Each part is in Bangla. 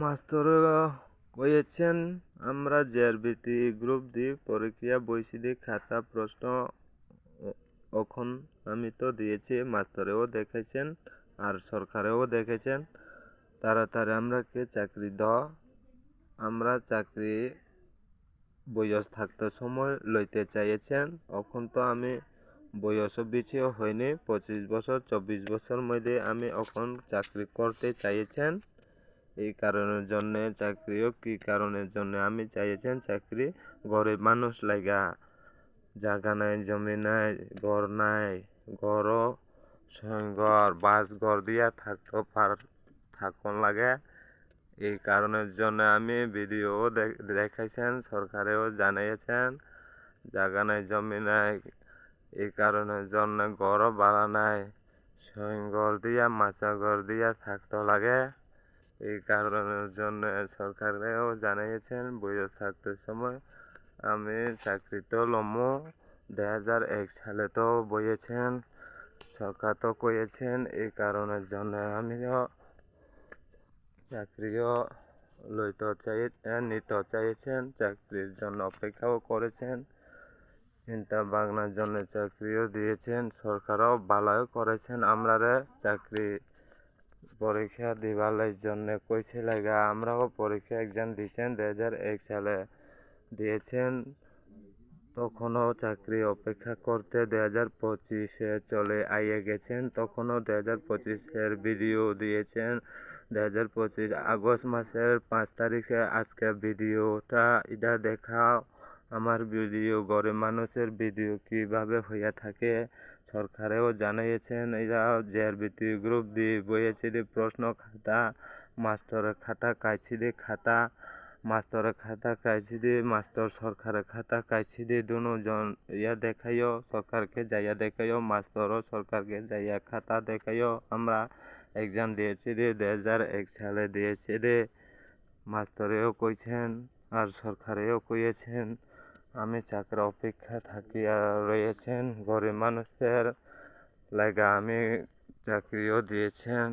মাস্তরেরা কয়েছেন আমরা জেআরবিটি গ্রুপ দি পরীক্ষা বইসিদি খাতা প্রশ্ন এখন আমি তো দিয়েছি, মাস্তরেও দেখেছেন আর সরকারেও দেখেছেন। তাড়াতাড়ি আমরাকে চাকরি দাও। আমরা চাকরি বয়স থাকতে সময় লইতে চাইছেন। এখন তো আমি বয়সও বেশিও হয়নি, 25 বছর 24 বছর মধ্যে আমি এখন চাকরি করতে চাইছেন। এই কারণের জন্য চাকরিও কি কারণের জন্য আমি চাইছেন চাকরি, গরিব মানুষ লাগা জায়গা নাই, জমি নাই, ঘর নাই, ঘরও ঘর বাস ঘর দিয়া থাকুন লাগে। এই কারণের জন্য আমি ভিডিও দেখাইছেন, সরকারেও জানিয়েছেন জায়গা নাই, জমি নাই। এই কারণের জন্য ঘরও বাড়া নাই, ঘর দিয়া মাচা ঘর দিয়া থাকতে লাগে। এই কারণের জন্য সরকারেও জানিয়েছেন বয়স থাকতে সময় আমি চাকরি তো লমো। 2001 সালে তো বইয়েছেন, সরকার তো কয়েছেন। এই কারণের জন্য আমিও চাকরিও নিতে চাইছেন, চাকরির জন্য অপেক্ষাও করেছেন, চিন্তা ভাবনার জন্য চাকরিও দিয়েছেন, সরকারও ভালোও করেছেন। আমরারে চাকরি পরীক্ষা দিবার জন্য কইছে লাগা আমরাও পরীক্ষা এক্সাম দিয়েছেন 2001 সালে দিয়েছেন। তখনও চাকরি অপেক্ষা করতে 2025-এ চলে আইয়ে গেছেন। তখনও 2025-এর ভিডিও দিয়েছেন। 2025 আগস্ট মাসের 5 তারিখে আজকে ভিডিওটা এটা দেখাও। আমার ভিডিও গরিব মানুষের ভিডিও কিভাবে হইয়া থাকে সরকারেও জানিয়েছেন। এরা জেআরবিটি গ্রুপ দিয়ে বইয়েছে প্রশ্ন খাতা, মাস্টরের খাতা কাইছি দিয়ে খাতা, মাস্তরের খাতা কাইছি দিয়ে মাস্তর, সরকারের খাতা কাইছি দিয়ে দুজন ইয়া দেখাইও, সরকারকে যাইয়া দেখাইও, মাস্তরও সরকারকে যাইয়া খাতা দেখাইও। আমরা এক্সাম দিয়েছি রে 2001 সালে দিয়েছি রে, মাস্তরেও কইছেন আর সরকারেও কইয়েছেন আমি চাকরি অপেক্ষা থাকিয়া রয়েছেন। গরিব মানুষের লাগা আমি চাকরিও দিয়েছেন।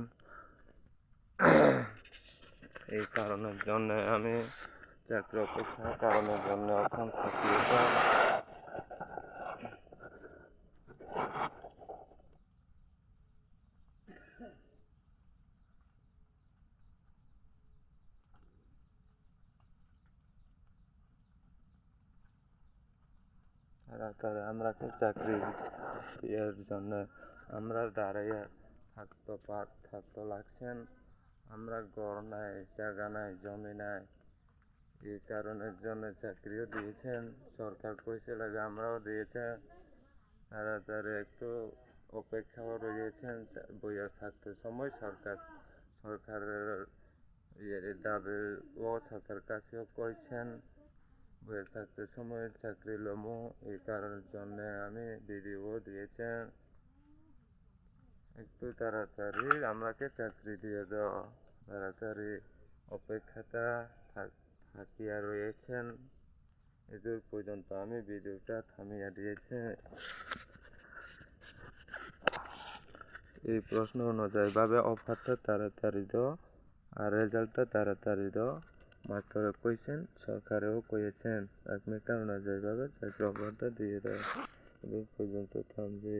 এই কারণের জন্য আমি চাকরি অপেক্ষার কারণের জন্য এখন থাকিয়েছেন। তাড়াতাড়ি আমরাকে চাকরি এর জন্য আমরা দাঁড়াইয়া থাকতে লাগছেন। আমরা ঘর নাই, জায়গা নাই, জমি নাই। এই কারণের জন্য চাকরিও দিয়েছেন, সরকার কইছে লাগে আমরাও দিয়েছেন। তাড়াতাড়ি একটু অপেক্ষাও রয়েছেন বয়স থাকতে সময় সরকারের দাবি ও সরকার কাছেও কইছেন বয়স থাকতে সময় চাকরি লমো। এই কারণের জন্য আমি ভিডিও দিয়েছেন, একটু তাড়াতাড়ি আমাকে চাকরি দিয়ে দাও। তাড়াতাড়ি অপেক্ষাটা থাকিয়া রয়েছেন। এদূর পর্যন্ত আমি ভিডিওটা থামিয়ে দিয়েছি। এই প্রশ্ন অনুযায়ী ভাবে অফারটা তাড়াতাড়ি দাও আর রেজাল্টটা তাড়াতাড়ি দাও। মাস্টারে কইছেন, সরকারেও কইয়েছেন আপনি কারণ অনুযায়ী ভাবে চাকরি অফারটা দিয়ে দাও। এদূর পর্যন্ত থামছি।